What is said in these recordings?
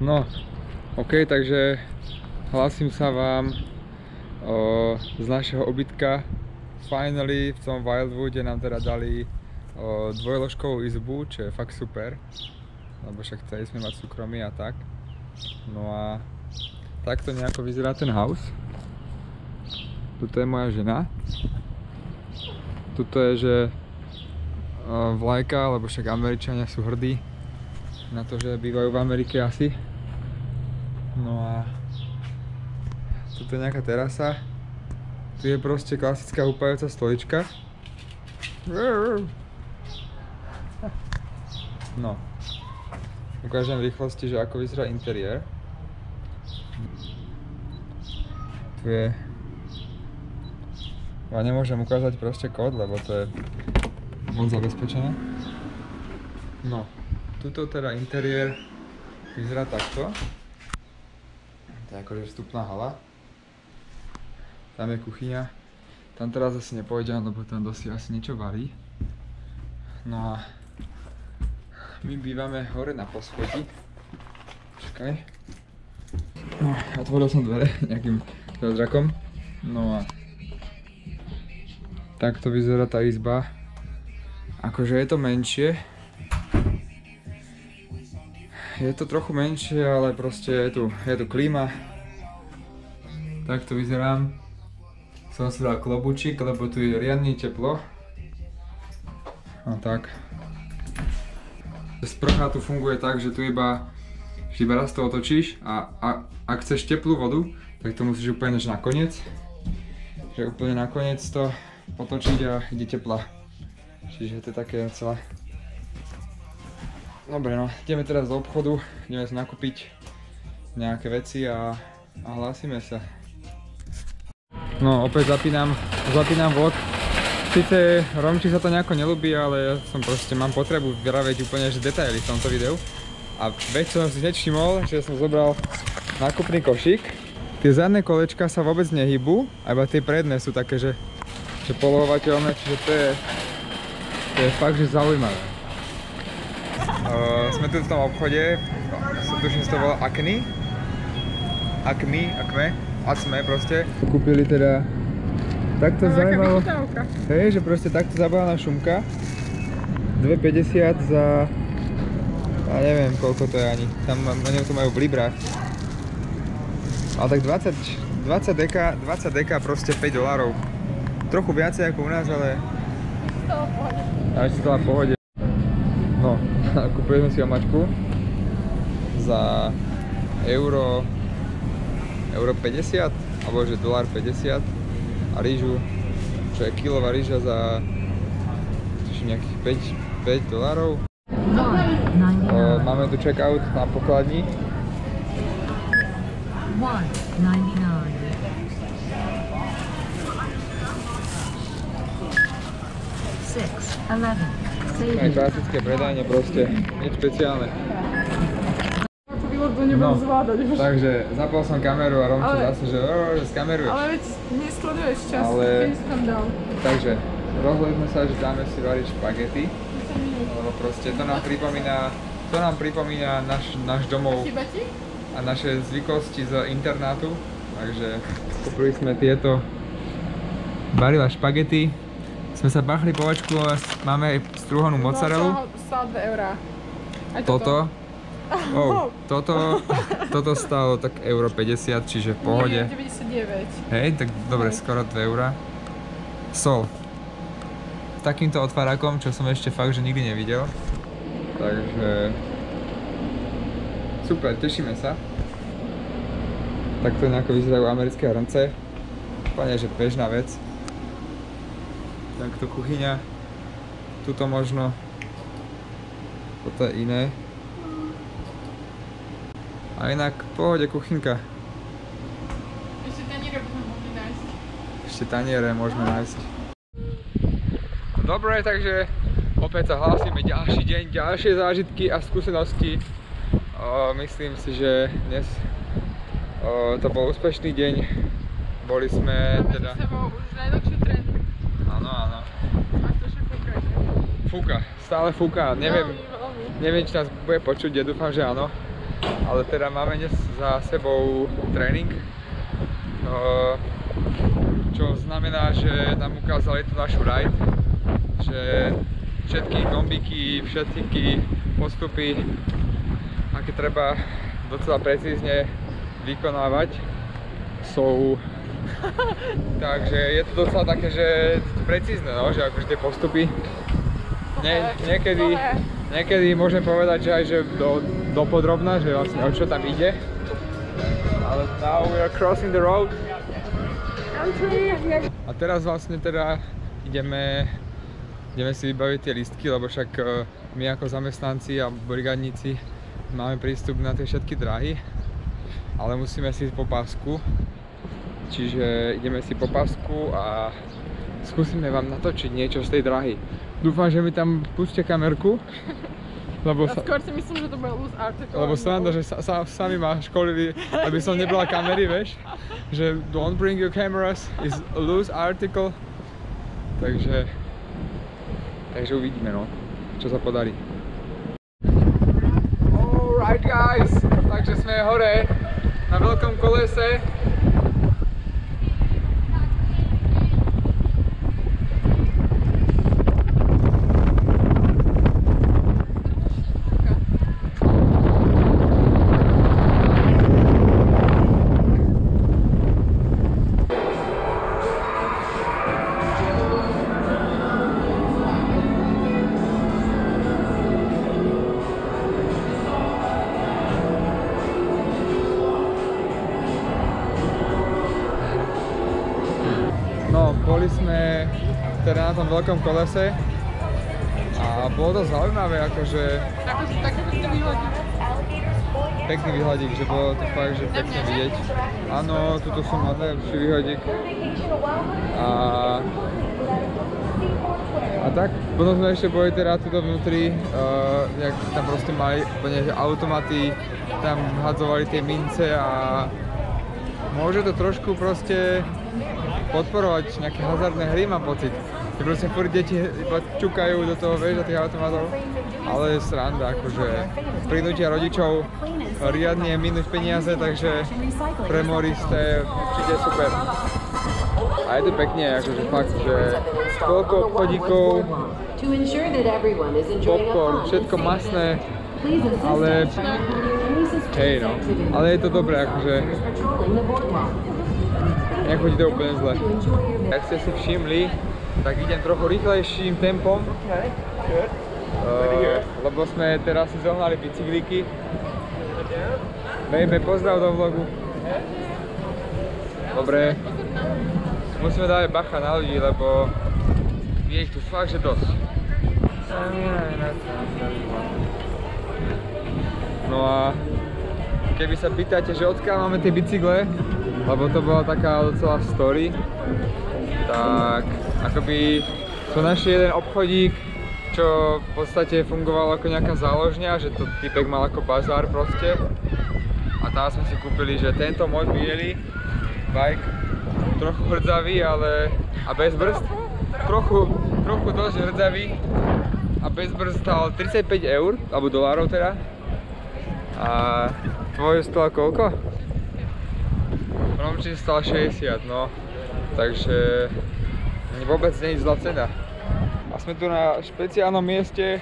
No, OK, takže hlasím sa vám z našeho ubytka. Finally v tom Wildwoode nám teda dali dvojložkovú izbu, čo je fakt super. Lebo však chceli sme mať súkromie a tak. No a takto nejako vyzerá ten house. Tuto je moja žena. Tuto je, že vlajka, lebo však Američania sú hrdí na to, že bývajú v Amerike asi. No a tuto je nejaká terasa. Tu je proste klasická húpajúca stolička. No. Ukážem v rýchlosti, že ako vyzerá interiér. Tu je... Ja nemôžem ukázať proste kód, lebo to je moc zabezpečené. No. Tuto teda interiér vyzerá takto. To je akože vstupná hala. Tam je kuchyňa. Tam teraz asi nepôjdem, lebo tam dosť asi niečo varí. No a my bývame hore na poschodí. Čakaj. No, otvoril som dvere nejakým zázrakom. No a takto vyzerá tá izba. Akože je to menšie. Je to trochu menšie, ale proste je tu klíma. Takto vyzerám. Som si dal klobučík, lebo tu je riadne teplo. A tak. Sprcha tu funguje tak, že tu iba raz to otočíš a ak chceš teplú vodu, tak to musíš úplne na koniec. Že úplne na koniec to otočiť a ide teplá. Čiže to je také celé. Dobre no, ideme teraz do obchodu, ideme si nakúpiť nejaké veci a hlásime sa. No opäť zapínam vlog. Sice Romči sa to nejako nelúbi, ale ja som proste mám potrebu vyraviť úplne že detaily v tomto videu. A veď som si nevšimol, že som zobral nákupný košík. Tie zadné kolečka sa vôbec nehybú, iba tie predné sú také, že polohovateľné, čiže to je fakt, že zaujímavé. Sme tu v tom obchode, tuším, že to volá Acme proste. Kúpili teda takto zaujímavo, hej, že proste takto zabávaná šumka. 2,50 za, ja neviem koľko to je ani, tam oni to majú v librách. Ale tak 20 deka proste $5. Trochu viacej ako u nás, ale ešte to v pohode. No, kúpili sme si omačku za euro 50, alebo že $1.50 a rýžu, čo je kilová rýža za nejakých $5. Máme tu checkout na pokladni. 199. Aj klasické predajne proste, nič špeciálne. No, takže zapol som kameru a Romčo zase, že skameruješ. Ale veď nesleduješ čas, keď si tam dal. Takže rozhodli sa, že dáme si variť špagety. Lebo proste to nám pripomína náš domov a naše zvyklosti z internátu. Takže kúpili sme tieto varila špagety. Sme sa bachli po vačku, máme strúhanú mozzarellu. Stálo 2 eurá. Toto? Toto stálo tak €1,50, čiže v pohode. Nie, 99. Hej, tak dobre, skoro 2 eurá. Sol. Takýmto otvárakom, čo som ešte fakt, že nikdy nevidel. Takže... super, tešíme sa. Takto nejako vyzerajú americké hrnce. Úplne, že bežná vec. Takto kuchyňa. Tuto možno. Toto je iné. A inak v pohode kuchynka. Ešte taniere by sme mohli nájsť. Ešte taniere môžeme nájsť. Dobre, takže opäť sa hlásime ďalší deň, ďalšie zážitky a skúsenosti. Myslím si, že dnes to bol úspešný deň. Boli sme teda... Máme za sebou už najdlhší tréning. Áno, áno. A to ešte fúka, že? Fúka, stále fúka. Neviem, či nás bude počuť, ja dúfam, že áno. ale teda máme dnes za sebou tréning, čo znamená, že nám ukázali tú našu ride, že všetky gombiky, všetky postupy, aké treba docela precízne vykonávať, sú. Takže je to docela také, že precízne, no, že akože tie postupy niekedy môžem povedať, že aj že dopodrobná, že vlastne o čo tam ide. Ale now we are crossing the road. A teraz vlastne teda ideme si vybaviť tie lístky, lebo však my ako zamestnanci a brigádnici máme prístup na tie všetky dráhy, ale musíme si ísť po pásku. Čiže ideme si po pásku a skúsime vám natočiť niečo z tej dráhy. Dúfam, že mi tam pustia kamerku, lebo skôr si myslím, že to bude loose article. Lebo sranda, že sami ma školili, aby som nebral kamery, vieš, že don't bring your cameras, is a loose article. Takže uvidíme, no, čo sa podarí. Alright guys, takže sme hore na veľkom kolese. No, boli sme teda na tom veľkom kolese a bolo to zaujímavé, akože Taký výhľadík. pekný výhľadík, že bolo to fakt, že pekne vidieť. Áno, tuto som mal najlepší výhľadík. A tak, potom sme ešte boli teda tuto vnútri, jak tam proste mali úplne automaty, tam hadzovali tie mince a môže to trošku proste podporovať nejaké hazardné hry, mám pocit. Že proste furt deti iba čukajú do toho, vieš, do tých automatov. Ale je sranda, akože prinútia rodičov riadne minúť peniaze, takže pre Moriste je určite super. A je to pekne, akože fakt, že koľko obchodíkov, popcorn, všetko masné, ale hej no, ale je to dobré, akože nechodí to úplne zle. Jak ste si všimli, tak idem trochu rýchlejším tempom, lebo sme teraz si zohnali bicyklíky. Baby, pozdrav do vlogu. Dobre, musíme dávať bacha na ľudí, lebo je ich tu fakt, že dosť. No a keby sa pýtate, že odkiaľ máme tie bicykle, lebo to bola taká docela story, tak akoby som našiel jeden obchodík, čo v podstate fungoval ako nejaká záložňa, že to typek mal ako bazár proste. A tam sme si kúpili, že tento môj biely bike, trochu hrdzavý, ale a bez brzd, trochu dosť hrdzavý a bez brzd stal 35 eur, alebo dolárov teda. A tvoj stal koľko? Romčín stal 60, no, takže vôbec nie je zlá cena. A sme tu na špeciálnom mieste,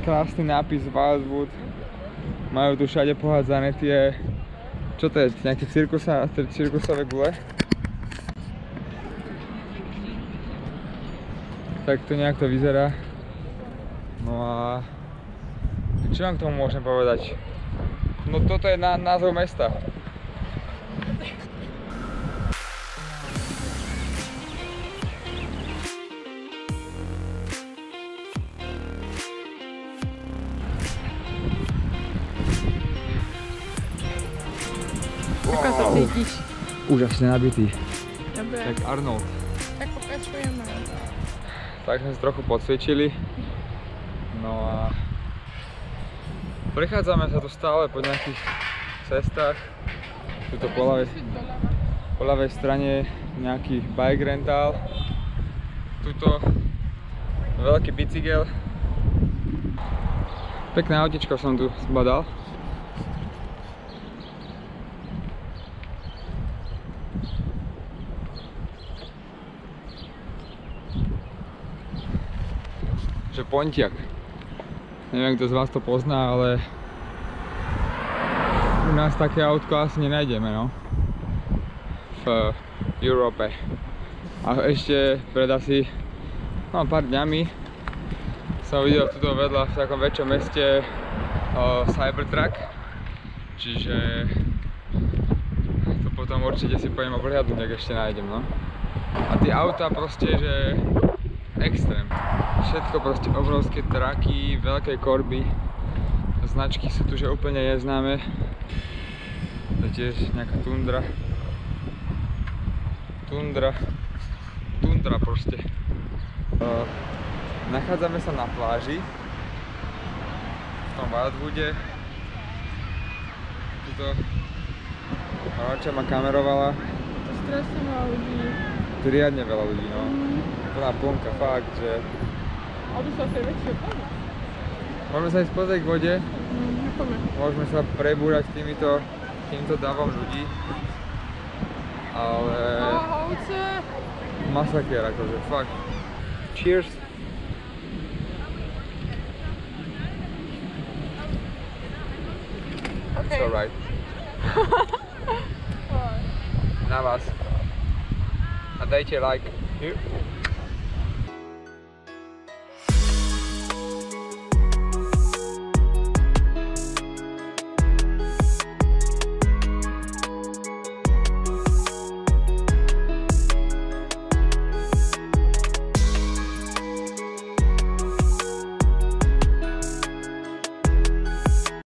krásny nápis Wildwood, majú tu všade pohádzané tie, čo to je, nejaké cirkusové gule. Tak to nejak to vyzerá. No a čo vám k tomu môžem povedať? No toto je názov mesta. Ako sa cítiš? Úžasne nabitý. Dobre. Tak Arnold. Tak pokračujeme. Tak sme si trochu podsviečili. No a prechádzame sa tu stále po nejakých cestách. Tuto po ľavej strane nejaký bike rental. Tuto veľký bicykel. Pekné autičko som tu zbadal. Že Pontiac. Neviem, kto z vás to pozná, ale u nás také autko asi nenájdeme, no. V Európe. A ešte pred asi pár dňami som videl tuto vedľa v takom väčšom meste Cybertruck. Čiže to potom určite si pojem obhliadnúť, ak ešte nájdem, no. A tie autá proste, že extrém. Všetko proste obrovské traky, veľké korby. Značky sú tu, že úplne neznáme. To je tiež nejaká tundra. Tundra proste. Nachádzame sa na pláži. V tom Wildwoode. Tuto Marča ma kamerovala. To strašne veľa ľudí. Tu riadne veľa ľudí, no. Plná plnka, fakt, že... Ale to sú asi väčšie plné. Môžeme sa ísť pozrieť k vode. Nepoďme. Môžeme sa prebúrať týmto davom ľudí. Ale... Ahojce. Masakér, akože, fakt. Cheers! Okay. It's alright. Na vás. A dajte like. Here.